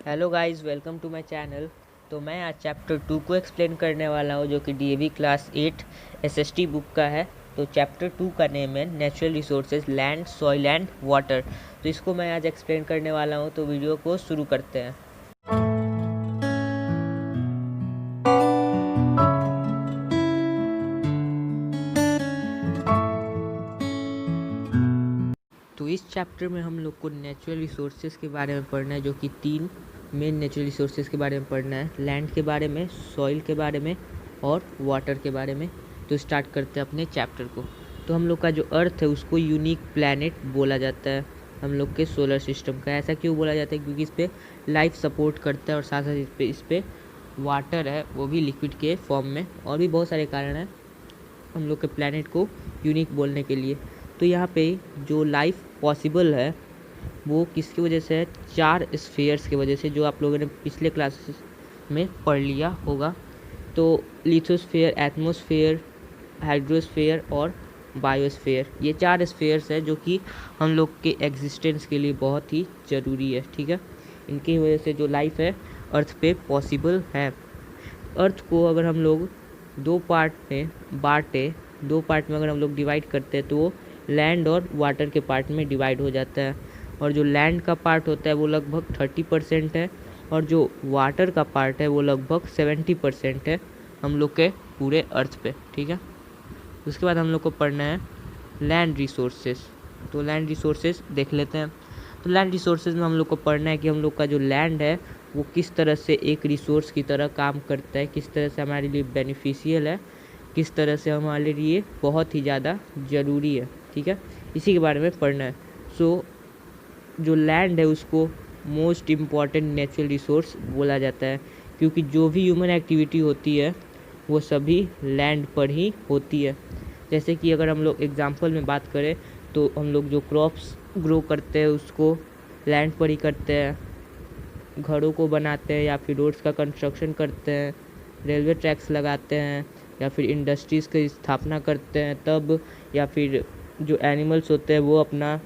Hello guys, welcome to my channel. तो मैं आज चैप्टर 2 को एक्सप्लेन करने वाला हूँ, जो कि डीएवी क्लास 8 एसएसटी बुक का है। तो चैप्टर 2 का नेम है natural resources, land, soil and water. तो इसको मैं आज एक्सप्लेन करने वाला हूँ, तो वीडियो को शुरू करते हैं। तो इस चैप्टर में हम लोग को नेचुरल रिसोर्सेज के बारे में पढ़ना है, जो कि 3 मेन नेचुरल रिसोर्सेज के बारे में पढ़ना है। लैंड के बारे में, सॉइल के बारे में और वाटर के बारे में। तो स्टार्ट करते हैं अपने चैप्टर को। तो हम लोग का जो अर्थ है उसको यूनिक प्लैनेट बोला जाता है हम लोग के सोलर सिस्टम का। ऐसा क्यों बोला जाता है? क्योंकि इस पर लाइफ सपोर्ट करता है और साथ साथ इस पर वाटर है, वो भी लिक्विड के फॉर्म में। और भी बहुत सारे कारण हैं हम लोग के प्लैनेट को यूनिक बोलने के लिए। तो यहाँ पे जो लाइफ पॉसिबल है वो किसकी वजह से है? 4 स्फीयर्स की वजह से, जो आप लोगों ने पिछले क्लासेस में पढ़ लिया होगा। तो लिथोस्फीयर, एटमॉस्फेयर, हाइड्रोस्फीयर और बायोस्फीयर, ये 4 स्फीयर्स है जो कि हम लोग के एग्जिस्टेंस के लिए बहुत ही ज़रूरी है। ठीक है, इनकी वजह से जो लाइफ है अर्थ पे पॉसिबल है। अर्थ को अगर हम लोग 2 पार्ट में बांटे, 2 पार्ट में अगर हम लोग डिवाइड करते हैं, तो वो लैंड और वाटर के पार्ट में डिवाइड हो जाता है। और जो लैंड का पार्ट होता है वो लगभग 30% है, और जो वाटर का पार्ट है वो लगभग 70% है हम लोग के पूरे अर्थ पे। ठीक है, उसके बाद हम लोग को पढ़ना है लैंड रिसोर्सेज। तो लैंड रिसोर्सेज देख लेते हैं। तो लैंड रिसोर्सेज में हम लोग को पढ़ना है कि हम लोग का जो लैंड है वो किस तरह से एक रिसोर्स की तरह काम करता है, किस तरह से हमारे लिए बेनिफिशियल है, किस तरह से हमारे लिए बहुत ही ज़्यादा ज़रूरी है। ठीक है, इसी के बारे में पढ़ना है। सो जो लैंड है उसको मोस्ट इम्पॉर्टेंट नेचुरल रिसोर्स बोला जाता है, क्योंकि जो भी ह्यूमन एक्टिविटी होती है वो सभी लैंड पर ही होती है। जैसे कि अगर हम लोग एग्जांपल में बात करें, तो हम लोग जो क्रॉप्स ग्रो करते हैं उसको लैंड पर ही करते हैं, घरों को बनाते हैं या फिर रोड्स का कंस्ट्रक्शन करते हैं, रेलवे ट्रैक्स लगाते हैं या फिर इंडस्ट्रीज़ की स्थापना करते हैं तब, या फिर जो एनिमल्स होते हैं वो अपना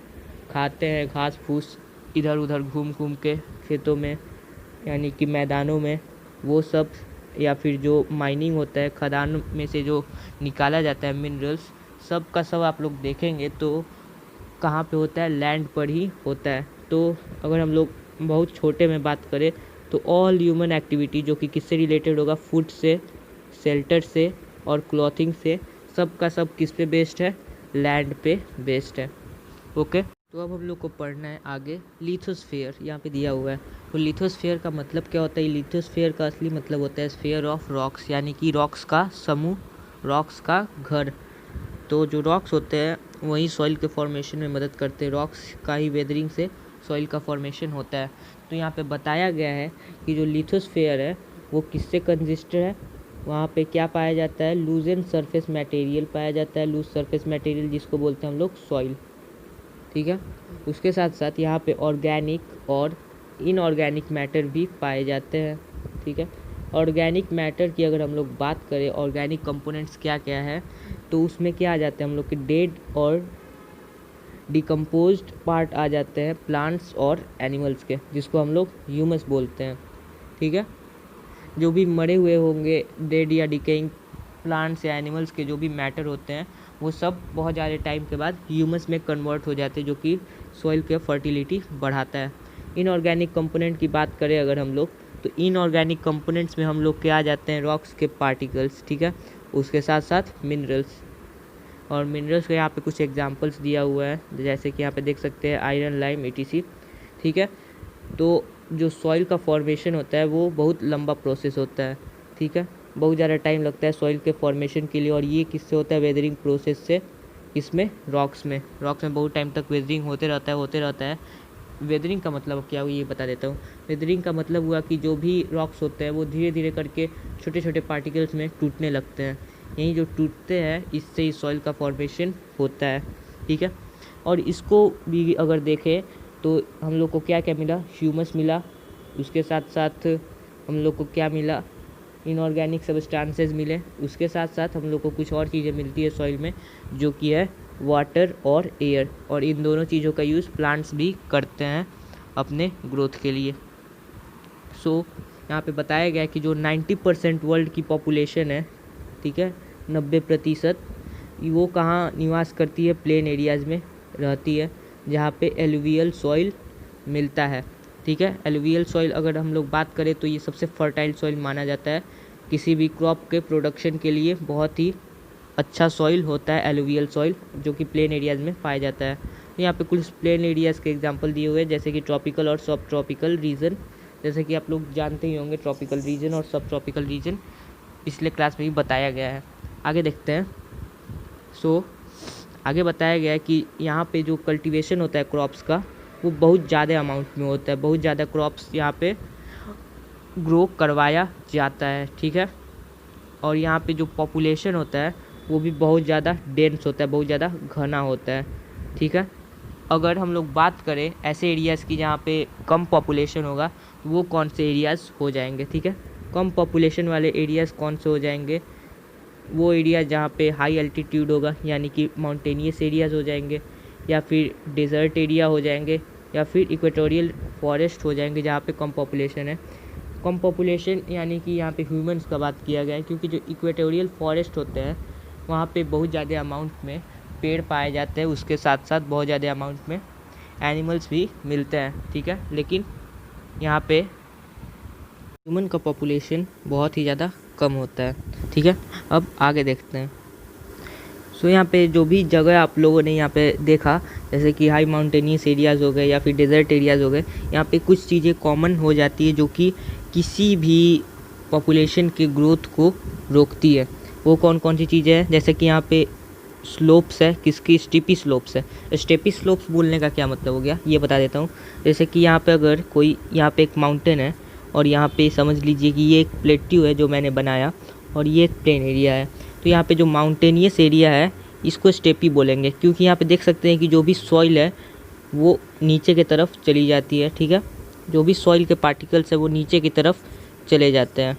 खाते हैं घास फूस इधर उधर घूम घूम के खेतों में, यानी कि मैदानों में, वो सब। या फिर जो माइनिंग होता है, खदान में से जो निकाला जाता है मिनरल्स, सब का सब आप लोग देखेंगे तो कहाँ पे होता है? लैंड पर ही होता है। तो अगर हम लोग बहुत छोटे में बात करें, तो ऑल ह्यूमन एक्टिविटी जो कि किससे रिलेटेड होगा? फूड से, शेल्टर से और क्लॉथिंग से, सब का सब किस पे बेस्ड है? लैंड पे बेस्ड है। ओके, तो अब हम लोग को पढ़ना है आगे लिथोस्फीयर। यहाँ पे दिया हुआ है। तो लिथोस्फीयर का मतलब क्या होता है? लिथोस्फीयर का असली मतलब होता है स्फीयर ऑफ रॉक्स, यानी कि रॉक्स का समूह, रॉक्स का घर। तो जो रॉक्स होते हैं वही सॉइल के फॉर्मेशन में मदद करते हैं। रॉक्स का ही वेदरिंग से सॉइल का फॉर्मेशन होता है। तो यहाँ पे बताया गया है कि जो लिथोस्फीयर है वो किससे कंसिस्ट है? वहाँ पे क्या पाया जाता है? लूजेंट सरफेस मटेरियल पाया जाता है। लूज सरफेस मटेरियल जिसको बोलते हैं हम लोग सॉइल। ठीक है, उसके साथ साथ यहाँ पे ऑर्गेनिक और इनऑर्गेनिक मैटर भी पाए जाते हैं। ठीक है, ऑर्गेनिक मैटर की अगर हम लोग बात करें, ऑर्गेनिक कंपोनेंट्स क्या क्या है, तो उसमें क्या आ जाते हैं हम लोग के? डेड और डिकम्पोज्ड पार्ट आ जाते हैं प्लांट्स और एनिमल्स के, जिसको हम लोग ह्यूमस बोलते हैं। ठीक है, जो भी मरे हुए होंगे, डेड या डिकेइंग प्लांट्स या एनिमल्स के जो भी मैटर होते हैं, वो सब बहुत ज़्यादा टाइम के बाद ह्यूमस में कन्वर्ट हो जाते हैं, जो कि सॉइल के फर्टिलिटी बढ़ाता है। इनऑर्गेनिक कंपोनेंट की बात करें अगर हम लोग, तो इनऑर्गेनिक कंपोनेंट्स में हम लोग के आ जाते हैं रॉक्स के पार्टिकल्स। ठीक है, उसके साथ साथ मिनरल्स। और मिनरल्स के यहाँ पे कुछ एग्जांपल्स दिया हुआ है, जैसे कि यहाँ पे देख सकते हैं आयरन, लाइम, etc। ठीक है, तो जो सॉइल का फॉर्मेशन होता है वो बहुत लंबा प्रोसेस होता है। ठीक है, बहुत ज़्यादा टाइम लगता है सॉइल के फॉर्मेशन के लिए। और ये किससे होता है? वेदरिंग प्रोसेस से। इसमें रॉक्स में बहुत टाइम तक वेदरिंग होते रहता है। वेदरिंग का मतलब क्या हुआ ये बता देता हूँ। वेदरिंग का मतलब हुआ कि जो भी रॉक्स होते हैं वो धीरे धीरे करके छोटे छोटे पार्टिकल्स में टूटने लगते हैं। यही जो टूटते हैं इससे ही सॉइल का फॉर्मेशन होता है। ठीक है, और इसको भी अगर देखें तो हम लोग को क्या क्या मिला? ह्यूमस मिला। उसके साथ साथ हम लोग को क्या मिला? इनऑर्गेनिक सब्सटेंसेस मिले। उसके साथ साथ हम लोग को कुछ और चीज़ें मिलती है सॉइल में, जो कि है वाटर और एयर। और इन दोनों चीज़ों का यूज़ प्लांट्स भी करते हैं अपने ग्रोथ के लिए। सो यहाँ पे बताया गया है कि जो 90% वर्ल्ड की पॉपुलेशन है, ठीक है, 90%, वो कहाँ निवास करती है? प्लेन एरियाज़ में रहती है, जहाँ पे एलुवियल सॉइल मिलता है, ठीक है। एलुवियल सॉइल अगर हम लोग बात करें तो ये सबसे फर्टाइल सॉइल माना जाता है, किसी भी क्रॉप के प्रोडक्शन के लिए बहुत ही अच्छा सॉइल होता है एलुवियल सॉइल, जो कि प्लेन एरियाज़ में पाया जाता है। तो यहाँ पे कुछ प्लेन एरियाज़ के एग्जांपल दिए हुए हैं, जैसे कि ट्रॉपिकल और सब ट्रॉपिकल रीजन। जैसे कि आप लोग जानते ही होंगे ट्रॉपिकल रीजन और सब ट्रॉपिकल रीजन, पिछले क्लास में भी बताया गया है। आगे देखते हैं। सो आगे बताया गया है कि यहाँ पे जो कल्टीवेशन होता है क्रॉप्स का, वो बहुत ज़्यादा अमाउंट में होता है, बहुत ज़्यादा क्रॉप्स यहाँ पे ग्रो करवाया जाता है, ठीक है। और यहाँ पे जो पॉपुलेशन होता है वो भी बहुत ज़्यादा डेंस होता है, बहुत ज़्यादा घना होता है, ठीक है। अगर हम लोग बात करें ऐसे एरियाज़ की जहाँ पे कम पॉपुलेशन होगा, वो कौन से एरियाज़ हो जाएंगे, ठीक है। कम पॉपुलेशन वाले एरियाज़ कौन से हो जाएंगे? वो एरिया जहाँ पे हाई एल्टीट्यूड होगा, यानी कि माउंटेनियस एरियाज़ हो जाएंगे, या फिर डेजर्ट एरिया हो जाएंगे, या फिर इक्वेटोरियल फॉरेस्ट हो जाएंगे जहाँ पे कम पॉपुलेशन है। कम पॉपुलेशन यानी कि यहाँ पे ह्यूमंस का बात किया गया है, क्योंकि जो इक्वेटोरियल फॉरेस्ट होते हैं वहाँ पे बहुत ज़्यादा अमाउंट में पेड़ पाए जाते हैं, उसके साथ साथ बहुत ज़्यादा अमाउंट में एनिमल्स भी मिलते हैं, ठीक है। लेकिन यहाँ पे ह्यूमन का पॉपुलेशन बहुत ही ज़्यादा कम होता है, ठीक है। अब आगे देखते हैं। सो यहाँ पे जो भी जगह आप लोगों ने यहाँ पे देखा, जैसे कि हाई माउंटेनियस एरियाज़ हो गए या फिर डेजर्ट एरियाज़ हो गए, यहाँ पे कुछ चीज़ें कॉमन हो जाती है जो कि किसी भी पॉपुलेशन के ग्रोथ को रोकती है। वो कौन कौन सी चीज़ें हैं? जैसे कि यहाँ पे स्लोप्स है, किसकी? स्टेपी स्लोप्स है। स्टेपी स्लोप्स बोलने का क्या मतलब हो गया, ये बता देता हूँ। जैसे कि यहाँ पे अगर कोई, यहाँ पे एक माउंटेन है और यहाँ पे समझ लीजिए कि ये एक प्लेट्यू है जो मैंने बनाया, और ये एक प्लेन एरिया है। तो यहाँ पे जो माउंटेनियस एरिया है इसको स्टेपी बोलेंगे, क्योंकि यहाँ पे देख सकते हैं कि जो भी सॉइल है वो नीचे की तरफ चली जाती है, ठीक है। जो भी सॉइल के पार्टिकल्स है वो नीचे की तरफ चले जाते हैं,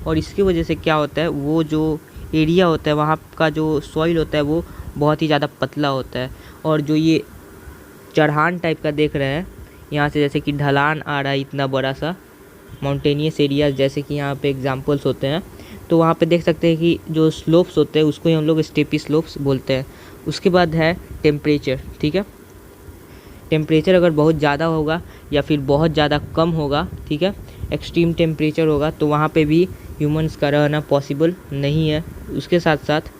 और इसकी वजह से क्या होता है, वो जो एरिया होता है वहाँ का जो सॉइल होता है वो बहुत ही ज़्यादा पतला होता है। और जो ये चढ़ान टाइप का देख रहे हैं यहाँ से, जैसे कि ढलान आ रहा है इतना बड़ा सा, माउंटेनियस एरियाज जैसे कि यहाँ पे एग्जांपल्स होते हैं, तो वहाँ पे देख सकते हैं कि जो स्लोप्स होते हैं उसको ही हम लोग स्टेपी स्लोप्स बोलते हैं। उसके बाद है टेम्परेचर, ठीक है। टेम्परेचर अगर बहुत ज़्यादा होगा या फिर बहुत ज़्यादा कम होगा, ठीक है, एक्सट्रीम टेम्परेचर होगा, तो वहाँ पे भी ह्यूमंस का रहना पॉसिबल नहीं है। उसके साथ साथ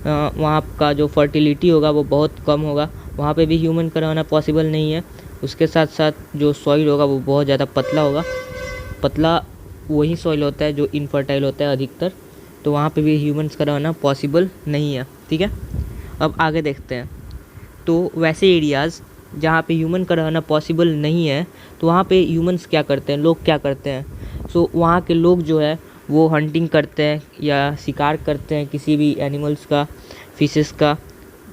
वहाँ का जो फर्टिलिटी होगा वो बहुत कम होगा, वहाँ पे भी ह्यूमन का रहना पॉसिबल नहीं है। उसके साथ साथ जो सॉइल होगा वो बहुत ज़्यादा पतला होगा, पतला वही सॉइल होता है जो इनफर्टाइल होता है अधिकतर, तो वहाँ पे भी ह्यूमंस का रहना पॉसिबल नहीं है, ठीक है। अब आगे देखते हैं। तो वैसे एरियाज़ जहाँ पे ह्यूमन का रहना पॉसिबल नहीं है, तो वहाँ पे ह्यूमंस क्या करते हैं, लोग क्या करते हैं? सो वहाँ के लोग जो है वो हंटिंग करते हैं या शिकार करते हैं किसी भी एनिमल्स का, फिशेस का,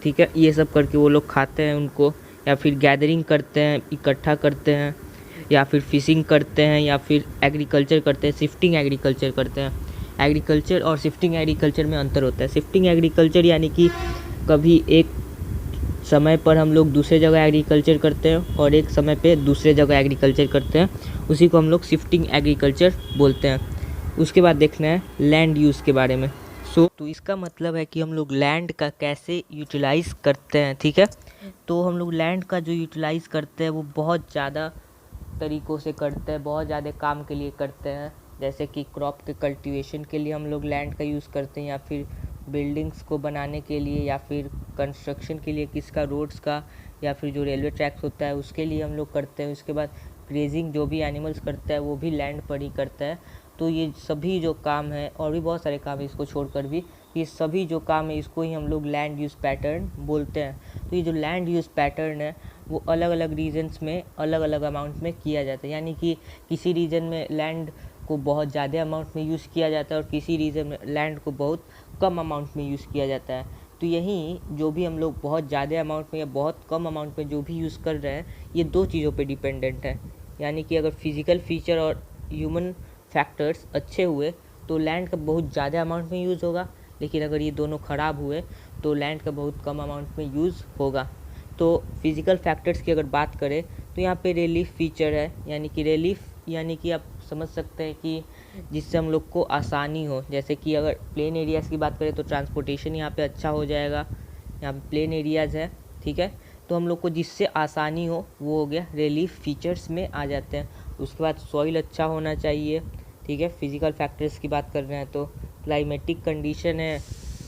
ठीक है। ये सब करके वो लोग खाते हैं उनको, या फिर गैदरिंग करते हैं, इकट्ठा करते हैं, या फिर फिशिंग करते हैं, या फिर एग्रीकल्चर करते हैं, शिफ्टिंग एग्रीकल्चर करते हैं। एग्रीकल्चर और शिफ्टिंग एग्रीकल्चर में अंतर होता है। शिफ्टिंग एग्रीकल्चर यानी कि कभी एक समय पर हम लोग दूसरे जगह एग्रीकल्चर करते हैं और एक समय पे दूसरे जगह एग्रीकल्चर करते हैं, उसी को हम लोग शिफ्टिंग एग्रीकल्चर बोलते हैं। उसके बाद देखना है लैंड यूज़ के बारे में। तो इसका मतलब है कि हम लोग लैंड का कैसे यूटिलाइज़ करते हैं, ठीक है। तो हम लोग लैंड का जो यूटिलाइज़ करते हैं वो बहुत ज़्यादा तरीक़ों से करते हैं, बहुत ज़्यादा काम के लिए करते हैं। जैसे कि क्रॉप के कल्टीवेशन के लिए हम लोग लैंड का यूज़ करते हैं, या फिर बिल्डिंग्स को बनाने के लिए, या फिर कंस्ट्रक्शन के लिए किसका, रोड्स का, या फिर जो रेलवे ट्रैक्स होता है उसके लिए हम लोग करते हैं। उसके बाद ग्रेजिंग जो भी एनिमल्स करता है वो भी लैंड पर ही करता है। तो ये सभी जो काम है, और भी बहुत सारे काम है इसको छोड़कर भी, ये सभी जो काम है इसको ही हम लोग लैंड यूज़ पैटर्न बोलते हैं। तो ये जो लैंड यूज़ पैटर्न है वो अलग अलग रीजन्स में अलग अलग अमाउंट में किया जाता है, यानी कि किसी रीजन में लैंड को बहुत ज़्यादा अमाउंट में यूज़ किया जाता है और किसी रीजन में लैंड को बहुत कम अमाउंट में यूज़ किया जाता है। तो यही जो भी हम लोग बहुत ज़्यादा अमाउंट में या बहुत कम अमाउंट में जो भी यूज़ कर रहे हैं, ये दो चीज़ों पे डिपेंडेंट है। यानी कि अगर फिज़िकल फीचर और ह्यूमन फैक्टर्स अच्छे हुए तो लैंड का बहुत ज़्यादा अमाउंट में यूज़ होगा, लेकिन अगर ये दोनों ख़राब हुए तो लैंड का बहुत कम अमाउंट में यूज़ होगा। तो फिज़िकल फैक्टर्स की अगर बात करें तो यहाँ पे रिलीफ फीचर है, यानी कि रिलीफ यानी कि आप समझ सकते हैं कि जिससे हम लोग को आसानी हो। जैसे कि अगर प्लेन एरियाज़ की बात करें तो ट्रांसपोर्टेशन यहाँ पे अच्छा हो जाएगा, यहाँ पे प्लेन एरियाज़ है, ठीक है। तो हम लोग को जिससे आसानी हो वो हो गया, रिलीफ फीचर्स में आ जाते हैं। उसके बाद सॉइल अच्छा होना चाहिए, ठीक है। फिजिकल फैक्टर्स की बात कर रहे हैं तो क्लाइमेटिक कंडीशन है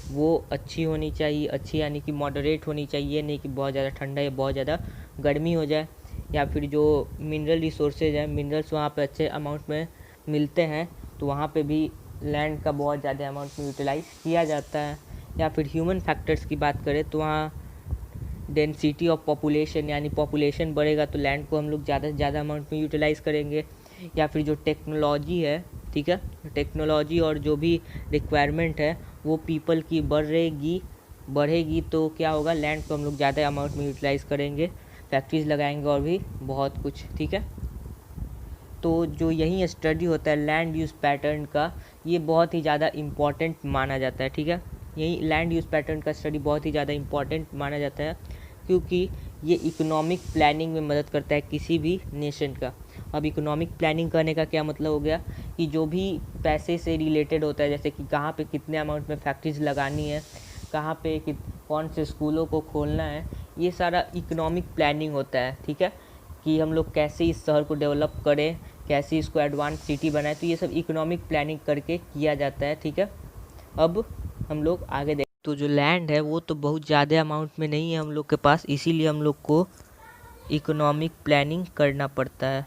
वो अच्छी होनी चाहिए, अच्छी यानी कि मॉडरेट होनी चाहिए, नहीं कि बहुत ज़्यादा ठंडा या बहुत ज़्यादा गर्मी हो जाए। या फिर जो मिनरल रिसोर्सेज हैं, मिनरल्स वहाँ पे अच्छे अमाउंट में मिलते हैं तो वहाँ पे भी लैंड का बहुत ज़्यादा अमाउंट में यूटिलाइज़ किया जाता है। या फिर ह्यूमन फैक्टर्स की बात करें तो वहाँ डेंसिटी ऑफ पॉपुलेशन, यानी पॉपुलेशन बढ़ेगा तो लैंड को हम लोग ज़्यादा से ज़्यादा अमाउंट में यूटिलाइज़ करेंगे। या फिर जो टेक्नोलॉजी है, ठीक है, टेक्नोलॉजी और जो भी रिक्वायरमेंट है वो पीपल की बढ़ेगी तो क्या होगा, लैंड को हम लोग ज़्यादा अमाउंट में यूटिलाइज़ करेंगे, फैक्ट्रीज लगाएंगे और भी बहुत कुछ, ठीक है। तो जो यही स्टडी होता है लैंड यूज़ पैटर्न का, ये बहुत ही ज़्यादा इम्पॉर्टेंट माना जाता है, ठीक है। यही लैंड यूज़ पैटर्न का स्टडी बहुत ही ज़्यादा इम्पॉर्टेंट माना जाता है क्योंकि ये इकोनॉमिक प्लानिंग में मदद करता है किसी भी नेशन का। अब इकोनॉमिक प्लानिंग करने का क्या मतलब हो गया कि जो भी पैसे से रिलेटेड होता है, जैसे कि कहाँ पे कितने अमाउंट में फैक्ट्रीज लगानी है, कहाँ पे कौन से स्कूलों को खोलना है, ये सारा इकोनॉमिक प्लानिंग होता है, ठीक है। कि हम लोग कैसे इस शहर को डेवलप करें, कैसे इसको एडवांस सिटी बनाए, तो ये सब इकोनॉमिक प्लानिंग करके किया जाता है, ठीक है। अब हम लोग आगे देख, तो जो लैंड है वो तो बहुत ज़्यादा अमाउंट में नहीं है हम लोग के पास, इसीलिए हम लोग को इकोनॉमिक प्लानिंग करना पड़ता है।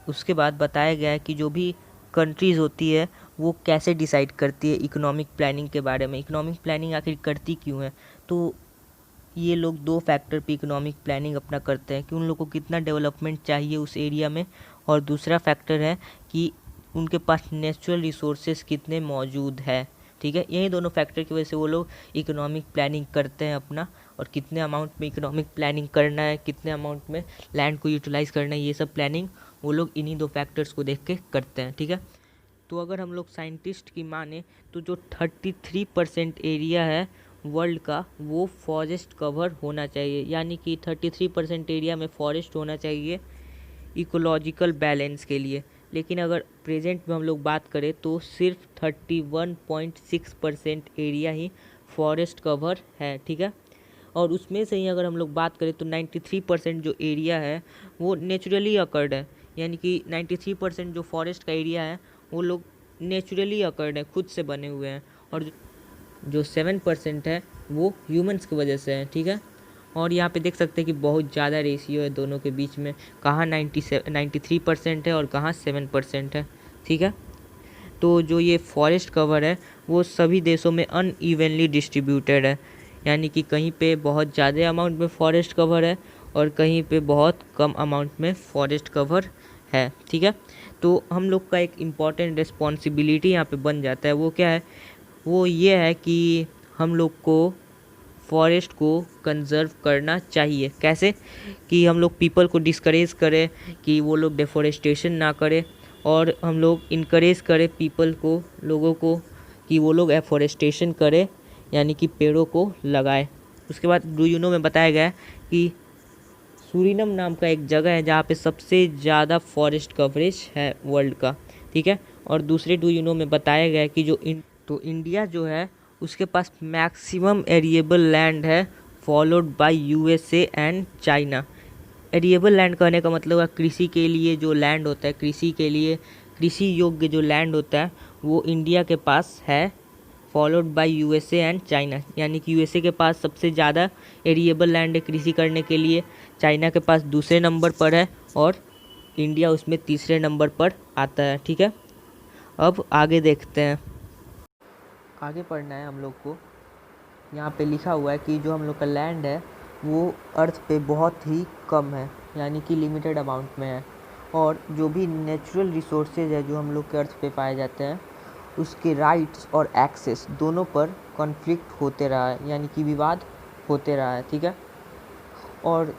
उसके बाद बताया गया है कि जो भी कंट्रीज़ होती है वो कैसे डिसाइड करती है इकोनॉमिक प्लानिंग के बारे में, इकोनॉमिक प्लानिंग आखिर करती क्यों है। तो ये लोग दो फैक्टर पे इकोनॉमिक प्लानिंग अपना करते हैं कि उन लोगों को कितना डेवलपमेंट चाहिए उस एरिया में, और दूसरा फैक्टर है कि उनके पास नेचुरल रिसोर्सेज कितने मौजूद है, ठीक है। यही दोनों फैक्टर की वजह से वो लोग इकोनॉमिक प्लानिंग करते हैं अपना, और कितने अमाउंट में इकोनॉमिक प्लानिंग करना है, कितने अमाउंट में लैंड को यूटिलाइज़ करना है, ये सब प्लानिंग वो लोग इन्हीं दो फैक्टर्स को देख के करते हैं, ठीक है। तो अगर हम लोग साइंटिस्ट की माने तो जो 33% एरिया है वर्ल्ड का वो फॉरेस्ट कवर होना चाहिए, यानी कि 33% एरिया में फॉरेस्ट होना चाहिए इकोलॉजिकल बैलेंस के लिए। लेकिन अगर प्रेजेंट में हम लोग बात करें तो सिर्फ 31.6% एरिया ही फॉरेस्ट कवर है, ठीक है। और उसमें से ही अगर हम लोग बात करें तो 93% जो एरिया है वो नेचुरली अकर्ड है, यानी कि 93% जो फॉरेस्ट का एरिया है वो लोग नेचुरली अकर्ड है, खुद से बने हुए हैं। और जो 7% है वो ह्यूमंस की वजह से है, ठीक है। और यहाँ पे देख सकते हैं कि बहुत ज़्यादा रेशियो है दोनों के बीच में, कहाँ 93% है और कहाँ 7% है, ठीक है। तो जो ये फॉरेस्ट कवर है वो सभी देशों में अनइवनली डिस्ट्रीब्यूटेड है, यानी कि कहीं पे बहुत ज़्यादा अमाउंट में फॉरेस्ट कवर है और कहीं पे बहुत कम अमाउंट में फॉरेस्ट कवर है, ठीक है। तो हम लोग का एक इम्पॉर्टेंट रिस्पॉन्सिबिलिटी यहाँ पे बन जाता है, वो क्या है, वो ये है कि हम लोग को फॉरेस्ट को कंज़र्व करना चाहिए। कैसे कि हम लोग पीपल को डिस्करेज करें कि वो लोग डिफॉरेस्टेशन ना करें, और हम लोग इनकरेज करें पीपल को, लोगों को, कि वो लोग एफॉरेस्टेशन करें, यानी कि पेड़ों को लगाए। उसके बाद डू यू नो में बताया गया है कि सूरीनम नाम का एक जगह है जहाँ पे सबसे ज़्यादा फॉरेस्ट कवरेज है वर्ल्ड का, ठीक है। और दूसरे डू यू नो में बताया गया है कि तो इंडिया जो है उसके पास मैक्सिमम एरिएबल लैंड है, followed by USA and China. Arable land कहने का मतलब है कृषि के लिए जो लैंड होता है, कृषि के लिए कृषि योग्य जो लैंड होता है वो इंडिया के पास है, followed by USA and China. यानी कि यूएसए के पास सबसे ज़्यादा एरिएबल लैंड है कृषि करने के लिए, चाइना के पास दूसरे नंबर पर है और इंडिया उसमें तीसरे नंबर पर आता है, ठीक है। अब आगे देखते हैं, आगे पढ़ना है हम लोग को। यहाँ पे लिखा हुआ है कि जो हम लोग का लैंड है वो अर्थ पे बहुत ही कम है, यानी कि लिमिटेड अमाउंट में है, और जो भी नेचुरल रिसोर्सेज है जो हम लोग के अर्थ पे पाए जाते हैं उसके राइट्स और एक्सेस दोनों पर कॉन्फ्लिक्ट होते रहा है, यानी कि विवाद होते रहा है, ठीक है। और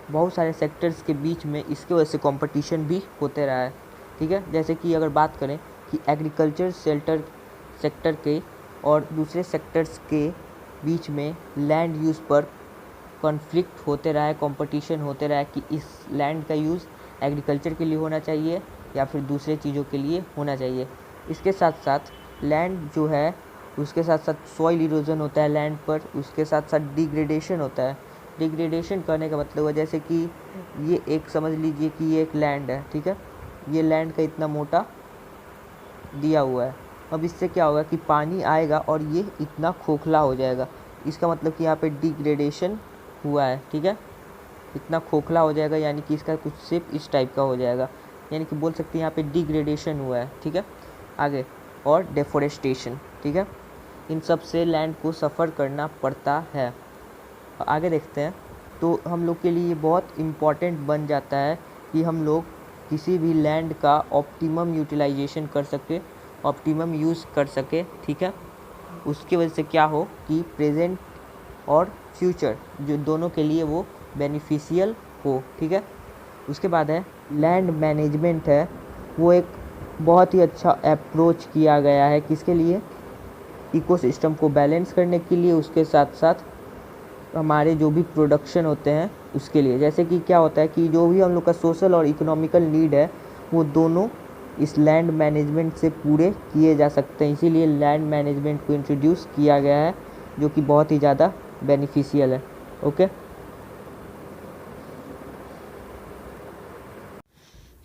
बहुत सारे सेक्टर्स के बीच में इसके वजह से कंपटीशन भी होते रहा है, ठीक है। जैसे कि अगर बात करें कि एग्रीकल्चर सेक्टर के और दूसरे सेक्टर्स के बीच में लैंड यूज़ पर कॉन्फ्लिक्ट होते रहा है, कंपटीशन होते रहा है कि इस लैंड का यूज़ एग्रीकल्चर के लिए होना चाहिए या फिर दूसरे चीज़ों के लिए होना चाहिए। इसके साथ साथ लैंड जो है उसके साथ साथ सॉइल इरोजन होता है लैंड पर, उसके साथ साथ डिग्रेडेशन होता है। डिग्रेडेशन करने का मतलब है जैसे कि ये एक समझ लीजिए कि ये एक लैंड है, ठीक है, ये लैंड का इतना मोटा दिया हुआ है। अब इससे क्या होगा कि पानी आएगा और ये इतना खोखला हो जाएगा, इसका मतलब कि यहाँ पे डिग्रेडेशन हुआ है, ठीक है, इतना खोखला हो जाएगा, यानी कि इसका कुछ शेप इस टाइप का हो जाएगा, यानी कि बोल सकते हैं यहाँ पे डिग्रेडेशन हुआ है, ठीक है। आगे और डेफोरेस्टेशन, ठीक है, इन सब से लैंड को सफ़र करना पड़ता है। आगे देखते हैं, तो हम लोग के लिए बहुत इम्पॉर्टेंट बन जाता है कि हम लोग किसी भी लैंड का ऑप्टिमम यूटिलाइजेशन कर सके, ऑप्टिमम यूज़ कर सके, ठीक है। उसकी वजह से क्या हो कि प्रेजेंट और फ्यूचर जो दोनों के लिए वो बेनिफिशियल हो, ठीक है। उसके बाद है लैंड मैनेजमेंट है, वो एक बहुत ही अच्छा अप्रोच किया गया है किसके लिए, इकोसिस्टम को बैलेंस करने के लिए, उसके साथ साथ हमारे जो भी प्रोडक्शन होते हैं उसके लिए। जैसे कि क्या होता है कि जो भी हम लोग का सोशल और इकोनॉमिकल नीड है वो दोनों इस लैंड मैनेजमेंट से पूरे किए जा सकते हैं, इसीलिए लैंड मैनेजमेंट को इंट्रोड्यूस किया गया है जो कि बहुत ही ज़्यादा बेनिफिशियल है। ओके,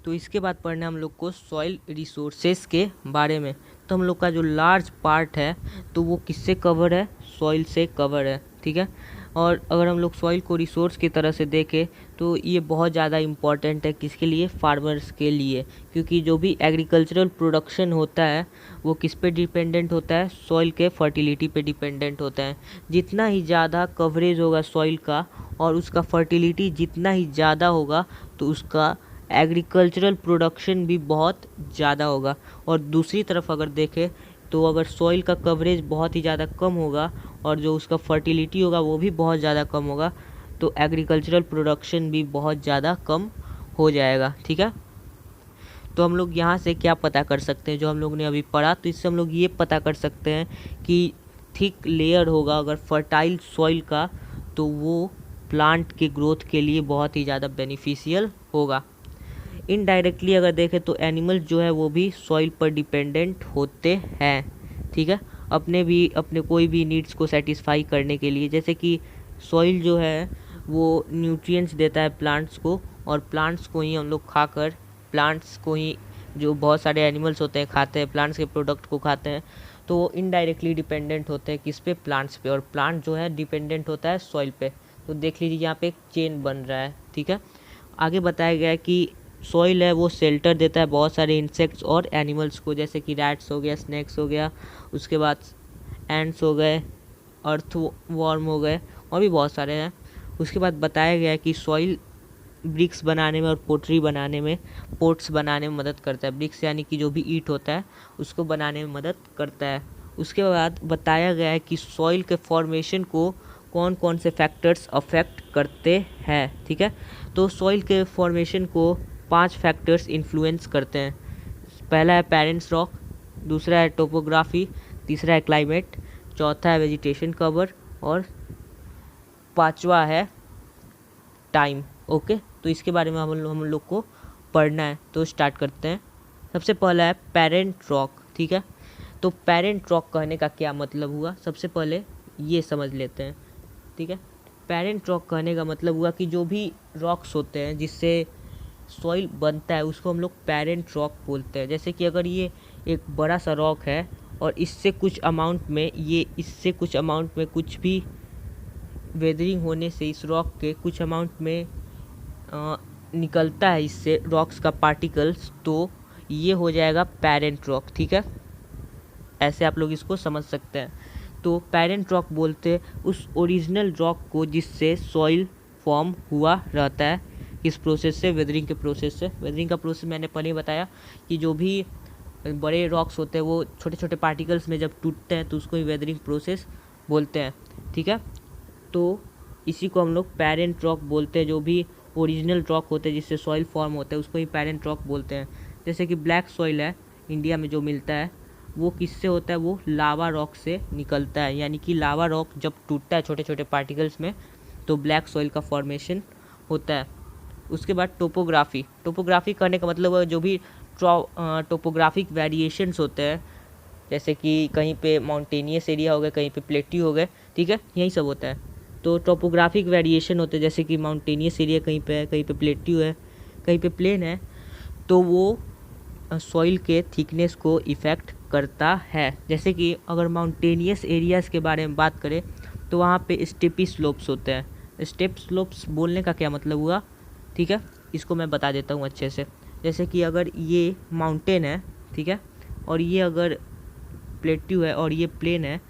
तो इसके बाद पढ़ना है हम लोग को सॉइल रिसोर्सेस के बारे में। तो हम लोग का जो लार्ज पार्ट है तो वो किससे कवर है, सॉइल से कवर है, ठीक है। और अगर हम लोग सॉइल को रिसोर्स की तरह से देखें तो ये बहुत ज़्यादा इम्पॉर्टेंट है किसके लिए, फार्मर्स के लिए, क्योंकि जो भी एग्रीकल्चरल प्रोडक्शन होता है वो किस पे डिपेंडेंट होता है, सॉइल के फर्टिलिटी पे डिपेंडेंट होता है। जितना ही ज़्यादा कवरेज होगा सॉइल का और उसका फर्टिलिटी जितना ही ज़्यादा होगा तो उसका एग्रीकल्चरल प्रोडक्शन भी बहुत ज़्यादा होगा। और दूसरी तरफ अगर देखें तो अगर सॉइल का कवरेज बहुत ही ज़्यादा कम होगा और जो उसका फर्टिलिटी होगा वो भी बहुत ज़्यादा कम होगा तो एग्रीकल्चरल प्रोडक्शन भी बहुत ज़्यादा कम हो जाएगा, ठीक है। तो हम लोग यहाँ से क्या पता कर सकते हैं, जो हम लोग ने अभी पढ़ा, तो इससे हम लोग ये पता कर सकते हैं कि थिक लेयर होगा अगर फर्टाइल सॉइल का तो वो प्लांट के ग्रोथ के लिए बहुत ही ज़्यादा बेनिफिशियल होगा। इनडायरेक्टली अगर देखें तो एनिमल्स जो है वो भी सॉइल पर डिपेंडेंट होते हैं, ठीक है, अपने कोई भी नीड्स को सेटिस्फाई करने के लिए। जैसे कि सॉइल जो है वो न्यूट्रिएंट्स देता है प्लांट्स को और प्लांट्स को ही हम लोग खाकर, प्लांट्स को ही जो बहुत सारे एनिमल्स होते हैं खाते हैं, प्लांट्स के प्रोडक्ट को खाते हैं, तो वो इनडायरेक्टली डिपेंडेंट होते हैं किस पे, प्लांट्स पे, और प्लांट जो है डिपेंडेंट होता है सॉइल पे। तो देख लीजिए यहाँ पे एक चेन बन रहा है, ठीक है। आगे बताया गया है कि सॉइल है वो शेल्टर देता है बहुत सारे इंसेक्ट्स और एनिमल्स को, जैसे कि रैट्स हो गया, स्नैक्स हो गया, उसके बाद एंड्स हो गए, अर्थ वॉर्म हो गए, और भी बहुत सारे हैं। उसके बाद बताया गया है कि सॉइल ब्रिक्स बनाने में और पोट्री बनाने में, पोट्स बनाने में मदद करता है। ब्रिक्स यानी कि जो भी ईंट होता है उसको बनाने में मदद करता है। उसके बाद बताया गया है कि सॉइल के फॉर्मेशन को कौन कौन से फैक्टर्स अफेक्ट करते हैं, ठीक है। तो सॉइल के फॉर्मेशन को 5 फैक्टर्स इन्फ्लुएंस करते हैं। पहला है पेरेंट्स रॉक, दूसरा है टोपोग्राफी, तीसरा है क्लाइमेट, चौथा है वेजिटेशन कवर और पांचवा है टाइम। ओके, तो इसके बारे में हम लोग को पढ़ना है, तो स्टार्ट करते हैं। सबसे पहला है पेरेंट रॉक, ठीक है। तो पेरेंट रॉक कहने का क्या मतलब हुआ, सबसे पहले ये समझ लेते हैं, ठीक है। पेरेंट रॉक कहने का मतलब हुआ कि जो भी रॉक्स होते हैं जिससे सॉइल बनता है उसको हम लोग पेरेंट रॉक बोलते हैं। जैसे कि अगर ये एक बड़ा सा रॉक है और इससे कुछ अमाउंट में कुछ भी वेदरिंग होने से इस रॉक के कुछ अमाउंट में निकलता है इससे रॉक्स का पार्टिकल्स, तो ये हो जाएगा पेरेंट रॉक, ठीक है। ऐसे आप लोग इसको समझ सकते हैं। तो पेरेंट रॉक बोलते हैं उस ओरिजिनल रॉक को जिससे सॉइल फॉर्म हुआ रहता है। इस प्रोसेस से, वेदरिंग के प्रोसेस से, वेदरिंग का प्रोसेस मैंने पहले ही बताया कि जो भी बड़े रॉक्स होते हैं वो छोटे छोटे पार्टिकल्स में जब टूटते हैं तो उसको ही वेदरिंग प्रोसेस बोलते हैं, ठीक है। तो इसी को हम लोग पेरेंट रॉक बोलते हैं। जो भी ओरिजिनल रॉक होते हैं जिससे सॉइल फॉर्म होता है उसको ही पेरेंट रॉक बोलते हैं। जैसे कि ब्लैक सॉइल है इंडिया में जो मिलता है वो किससे होता है, वो लावा रॉक से निकलता है। यानी कि लावा रॉक जब टूटता है छोटे छोटे पार्टिकल्स में तो ब्लैक सॉइल का फॉर्मेशन होता है। उसके बाद टोपोग्राफी, टोपोग्राफी करने का मतलब है जो भी टोपोग्राफिक वेरिएशंस होते हैं, जैसे कि कहीं पे माउंटेनियस एरिया हो गए, कहीं पे प्लेट्यू हो गए, ठीक है, यही सब होता है। तो टोपोग्राफिक वेरिएशन होते हैं, जैसे कि माउंटेनियस एरिया कहीं पे है, कहीं पे प्लेट्यू है, कहीं पे प्लेन है, तो वो सॉइल के थिकनेस को इफ़ेक्ट करता है। जैसे कि अगर माउंटेनियस एरियाज़ के बारे में बात करें तो वहाँ पे स्टेपी स्लोप्स होते हैं। स्टेप स्लोप्स बोलने का क्या मतलब हुआ, ठीक है, इसको मैं बता देता हूँ अच्छे से। जैसे कि अगर ये माउंटेन है, ठीक है, और ये अगर प्लेट्यू है और ये प्लेन है,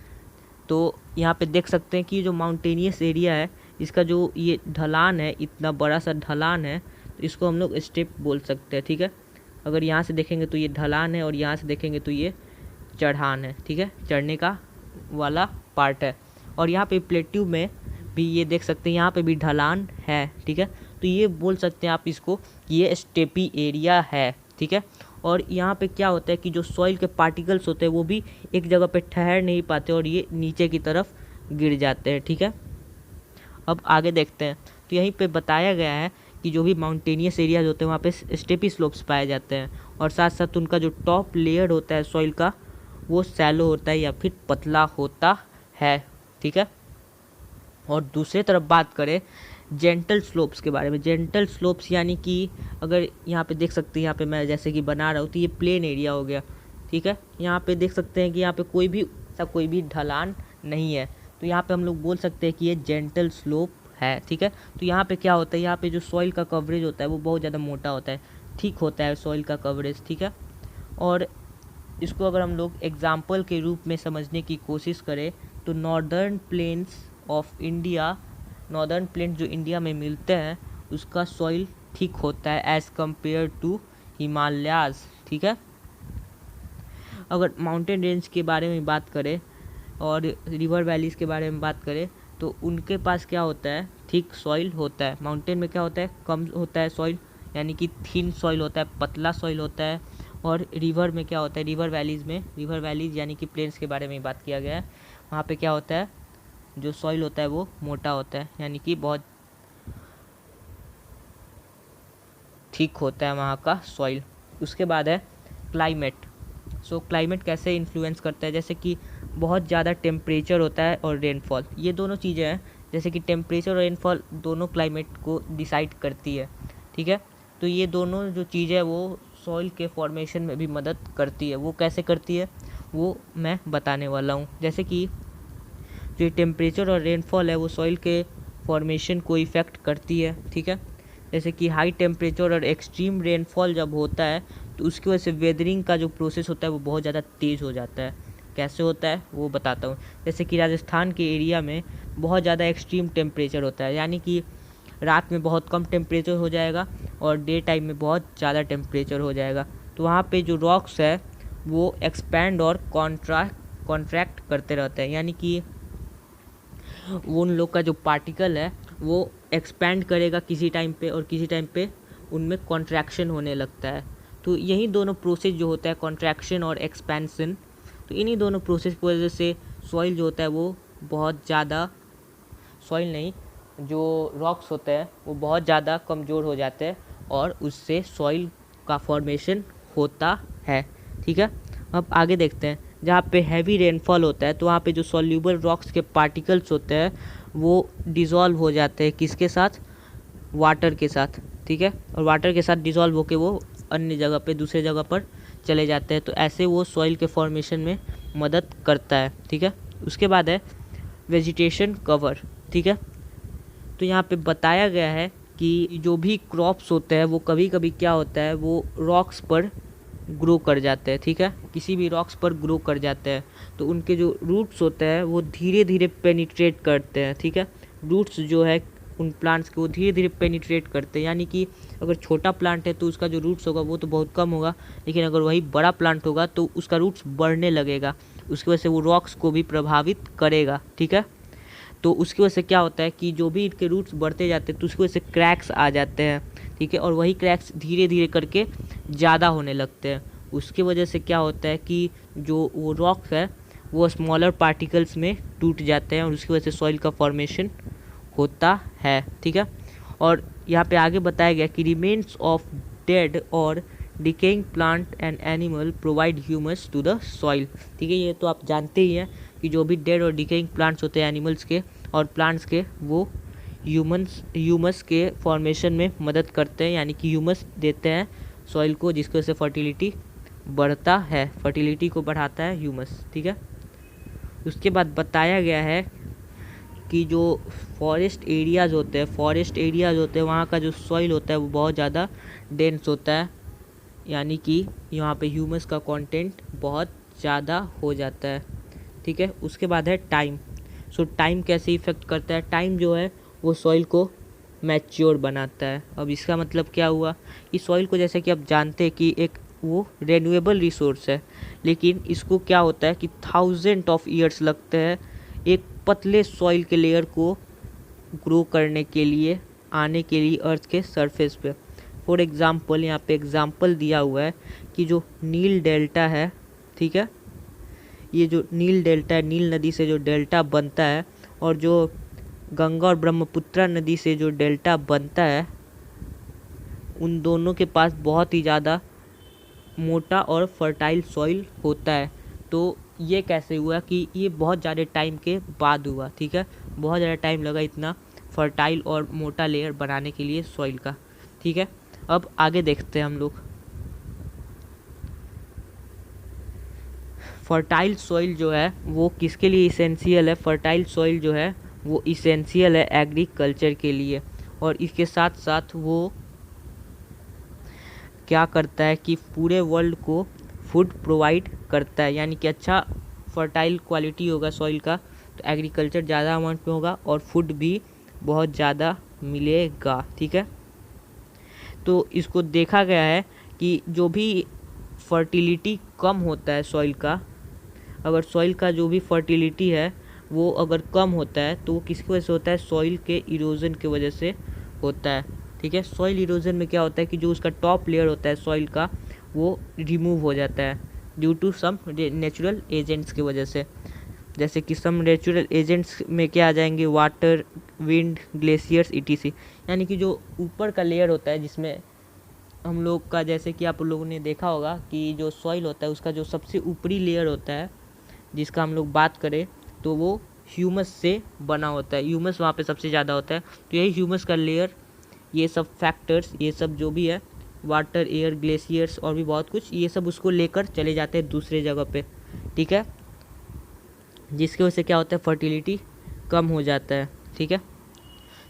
तो यहाँ पे देख सकते हैं कि जो माउंटेनियस एरिया है इसका जो ये ढलान है, इतना बड़ा सा ढलान है, तो इसको हम लोग स्टेप बोल सकते हैं, ठीक है। अगर यहाँ से देखेंगे तो ये ढलान है और यहाँ से देखेंगे तो ये चढ़ान है, ठीक है, चढ़ने का वाला पार्ट है। और यहाँ पे प्लेट्यू में भी ये देख सकते हैं, यहाँ पे भी ढलान है, ठीक है, तो ये बोल सकते हैं आप इसको कि ये स्टेपी एरिया है, ठीक है। और यहाँ पे क्या होता है कि जो सॉइल के पार्टिकल्स होते हैं वो भी एक जगह पे ठहर नहीं पाते और ये नीचे की तरफ गिर जाते हैं, ठीक है। अब आगे देखते हैं, तो यहीं पे बताया गया है कि जो भी माउंटेनियस एरियाज होते हैं वहाँ पे स्टेपी स्लोप्स पाए जाते हैं, और साथ साथ उनका जो टॉप लेयर होता है सॉइल का वो सैलो होता है या फिर पतला होता है, ठीक है। और दूसरे तरफ बात करें जेंटल स्लोप्स के बारे में। जेंटल स्लोप्स यानी कि अगर यहाँ पे देख सकते हैं, यहाँ पे मैं जैसे कि बना रहा हूँ तो ये प्लेन एरिया हो गया, ठीक है। यहाँ पे देख सकते हैं कि यहाँ पे कोई भी ढलान नहीं है, तो यहाँ पे हम लोग बोल सकते हैं कि ये जेंटल स्लोप है, ठीक है। तो यहाँ पे क्या होता है, यहाँ पे जो सॉइल का कवरेज होता है वो बहुत ज़्यादा मोटा होता है, ठीक होता है सॉइल का कवरेज, ठीक है। और इसको अगर हम लोग एग्जाम्पल के रूप में समझने की कोशिश करें तो northern plains of India, northern plains जो इंडिया में मिलते हैं उसका सॉइल ठीक होता है एज़ कम्पेयर टू हिमालयाज़, ठीक है। अगर माउंटेन रेंज के बारे में बात करें और रिवर वैलीज़ के बारे में बात करें तो उनके पास क्या होता है, थिक सॉइल होता है। माउंटेन में क्या होता है, कम होता है सॉइल, यानी कि थिन सॉइल होता है, पतला सॉइल होता है। और रिवर में क्या होता है, रिवर वैलीज़ यानी कि प्लेन्स के बारे में बात किया गया है, वहाँ पे क्या होता है, जो सॉइल होता है वो मोटा होता है, यानी कि बहुत ठीक होता है वहाँ का सॉइल। उसके बाद है क्लाइमेट। क्लाइमेट कैसे इन्फ्लुएंस करता है, जैसे कि बहुत ज़्यादा टेम्परेचर होता है और रेनफॉल, ये दोनों चीज़ें हैं, जैसे कि टेम्परेचर और रेनफॉल दोनों क्लाइमेट को डिसाइड करती है, ठीक है। तो ये दोनों जो चीज़ें है वो सॉइल के फॉर्मेशन में भी मदद करती है। वो कैसे करती है वो मैं बताने वाला हूँ। जैसे कि जो टेम्परेचर और रेनफॉल है वो सॉइल के फॉर्मेशन को इफ़ेक्ट करती है, ठीक है। जैसे कि हाई टेम्परेचर और एक्सट्रीम रेनफॉल जब होता है तो उसकी वजह से वेदरिंग का जो प्रोसेस होता है वो बहुत ज़्यादा तेज़ हो जाता है। कैसे होता है वो बताता हूँ। जैसे कि राजस्थान के एरिया में बहुत ज़्यादा एक्सट्रीम टेम्परेचर होता है, यानी कि रात में बहुत कम टेम्परेचर हो जाएगा और डे टाइम में बहुत ज़्यादा टेम्परेचर हो जाएगा। तो वहाँ पे जो रॉक्स है वो एक्सपैंड और कॉन्ट्रैक्ट करते रहते हैं, यानी कि वो उन लोग का जो पार्टिकल है वो एक्सपैंड करेगा किसी टाइम पे और किसी टाइम पे उनमें कॉन्ट्रैक्शन होने लगता है। तो यही दोनों प्रोसेस जो होता है कॉन्ट्रैक्शन और एक्सपेंशन, तो इन्हीं दोनों प्रोसेस की वजह से सॉइल जो होता है वो बहुत ज़्यादा, सॉइल नहीं, जो रॉक्स होते हैं वो बहुत ज़्यादा कमज़ोर हो जाते हैं और उससे सॉइल का फॉर्मेशन होता है, ठीक है। अब आगे देखते हैं, जहाँ पे हैवी रेनफॉल होता है तो वहाँ पे जो सॉल्यूबल रॉक्स के पार्टिकल्स होते हैं वो डिज़ोल्व हो जाते हैं, किसके साथ, वाटर के साथ, ठीक है। और वाटर के साथ डिज़ोल्व होके वो अन्य जगह पे, दूसरे जगह पर चले जाते हैं, तो ऐसे वो सॉइल के फॉर्मेशन में मदद करता है, ठीक है। उसके बाद है वेजिटेशन कवर, ठीक है। तो यहाँ पे बताया गया है कि जो भी क्रॉप्स होते हैं वो कभी कभी क्या होता है, वो रॉक्स पर ग्रो कर जाते हैं, ठीक है, किसी भी रॉक्स पर ग्रो कर जाते हैं, तो उनके जो रूट्स होते हैं वो धीरे धीरे पेनिट्रेट करते हैं, ठीक है। रूट्स जो है उन प्लांट्स के वो धीरे धीरे पेनिट्रेट करते हैं, यानी कि अगर छोटा प्लांट है तो उसका जो रूट्स होगा वो तो बहुत कम होगा, लेकिन अगर वही बड़ा प्लांट होगा तो उसका रूट्स बढ़ने लगेगा, उसकी वजह से वो रॉक्स को भी प्रभावित करेगा, ठीक है। तो उसकी वजह से क्या होता है कि जो भी इनके रूट्स बढ़ते जाते हैं तो उसकी वजह से क्रैक्स आ जाते हैं, ठीक है, और वही क्रैक्स धीरे धीरे करके ज़्यादा होने लगते हैं। उसकी वजह से क्या होता है कि जो वो रॉक्स है वो स्मॉलर पार्टिकल्स में टूट जाते हैं और उसकी वजह से सॉइल का फॉर्मेशन होता है, ठीक है। और यहाँ पे आगे बताया गया कि रिमेन्स ऑफ डेड और decaying plant and animal provide humus to the soil. ठीक है, ये तो आप जानते ही हैं कि जो भी डेड और डिकेइंग प्लांट्स होते हैं एनिमल्स के और प्लांट्स के, वो ह्यूमस के फॉर्मेशन में मदद करते हैं, यानी कि ह्यूमस देते हैं सॉइल को, जिसकी वजह से फर्टिलिटी बढ़ता है, फर्टिलिटी को बढ़ाता है ह्यूमस। ठीक है, उसके बाद बताया गया है कि जो फॉरेस्ट एरियाज़ होते हैं वहाँ का जो सॉइल होता है वो बहुत ज़्यादा डेंस होता है, यानी कि यहाँ पे ह्यूमस का कंटेंट बहुत ज़्यादा हो जाता है। ठीक है, उसके बाद है टाइम। सो टाइम कैसे इफ़ेक्ट करता है? टाइम जो है वो सॉइल को मैच्योर बनाता है। अब इसका मतलब क्या हुआ कि सॉइल को, जैसे कि आप जानते हैं कि एक वो रेन्यूएबल रिसोर्स है, लेकिन इसको क्या होता है कि 1000 ऑफ ईयर्स लगते हैं एक पतले सॉइल के लेयर को ग्रो करने के लिए, आने के लिए अर्थ के सरफेस पे। फॉर एग्ज़ाम्पल यहाँ पे एग्ज़ाम्पल दिया हुआ है कि जो नील डेल्टा है, ठीक है, ये जो नील डेल्टा है, नील नदी से जो डेल्टा बनता है और जो गंगा और ब्रह्मपुत्रा नदी से जो डेल्टा बनता है, उन दोनों के पास बहुत ही ज़्यादा मोटा और फर्टाइल सॉइल होता है। तो ये कैसे हुआ कि ये बहुत ज़्यादा टाइम के बाद हुआ। ठीक है, बहुत ज़्यादा टाइम लगा इतना फर्टाइल और मोटा लेयर बनाने के लिए सॉइल का। ठीक है, अब आगे देखते हैं हम लोग। फर्टाइल सॉइल जो है वो किसके लिए इसेंशियल है? फर्टाइल सॉइल जो है वो इसेंशियल है एग्रीकल्चर के लिए, और इसके साथ साथ वो क्या करता है कि पूरे वर्ल्ड को फूड प्रोवाइड करता है, यानी कि अच्छा फर्टाइल क्वालिटी होगा सॉइल का तो एग्रीकल्चर ज़्यादा अमाउंट में होगा और फूड भी बहुत ज़्यादा मिलेगा। ठीक है, तो इसको देखा गया है कि जो भी फर्टिलिटी कम होता है सॉइल का, अगर सॉइल का जो भी फर्टिलिटी है वो अगर कम होता है तो वो किसकी वजह से होता है? सॉइल के इरोजन की वजह से होता है। ठीक है, सॉइल इरोजन में क्या होता है कि जो उसका टॉप लेयर होता है सॉइल का वो रिमूव हो जाता है due to some natural agents की वजह से। जैसे कि सम नेचुरल एजेंट्स में क्या आ जाएंगे? Water, wind, glaciers, etc. यानी कि जो ऊपर का लेयर होता है जिसमें हम लोग का, जैसे कि आप लोगों ने देखा होगा कि जो सॉइल होता है उसका जो सबसे ऊपरी लेयर होता है जिसका हम लोग बात करें तो वो ह्यूमस से बना होता है। ह्यूमस वहाँ पे सबसे ज़्यादा होता है, तो यही ह्यूमस का लेयर, ये सब फैक्टर्स, ये सब जो भी है, वाटर, एयर, ग्लेशियर्स और भी बहुत कुछ, ये सब उसको लेकर चले जाते हैं दूसरे जगह पे। ठीक है, जिसकी वजह से क्या होता है? फर्टिलिटी कम हो जाता है। ठीक है,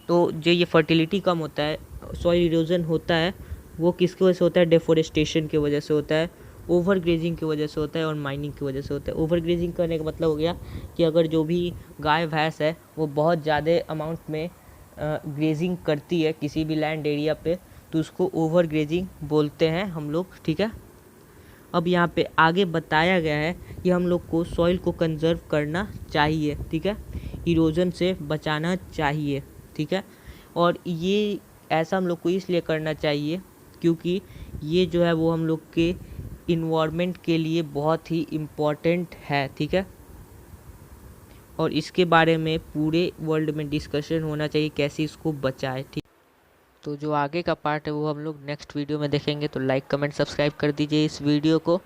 तो जो ये फर्टिलिटी कम होता है, सॉइल इरोजन होता है, वो किसकी वजह से होता है? डेफोरेस्टेशन की वजह से होता है, ओवर ग्रेजिंग की वजह से होता है और माइनिंग की वजह से होता है। ओवर ग्रेजिंग करने का मतलब हो गया कि अगर जो भी गाय भैंस है वो बहुत ज़्यादा अमाउंट में ग्रेजिंग करती है किसी भी लैंड एरिया पे, तो उसको ओवर ग्रेजिंग बोलते हैं हम लोग। ठीक है, अब यहाँ पे आगे बताया गया है कि हम लोग को सॉइल को कंजर्व करना चाहिए। ठीक है, इरोजन से बचाना चाहिए। ठीक है, और ये ऐसा हम लोग को इसलिए करना चाहिए क्योंकि ये जो है वो हम लोग के इन्वायरमेंट के लिए बहुत ही इम्पॉर्टेंट है। ठीक है, और इसके बारे में पूरे वर्ल्ड में डिस्कशन होना चाहिए कैसे इसको बचाए। ठीक, तो जो आगे का पार्ट है वो हम लोग नेक्स्ट वीडियो में देखेंगे। तो लाइक, कमेंट, सब्सक्राइब कर दीजिए इस वीडियो को।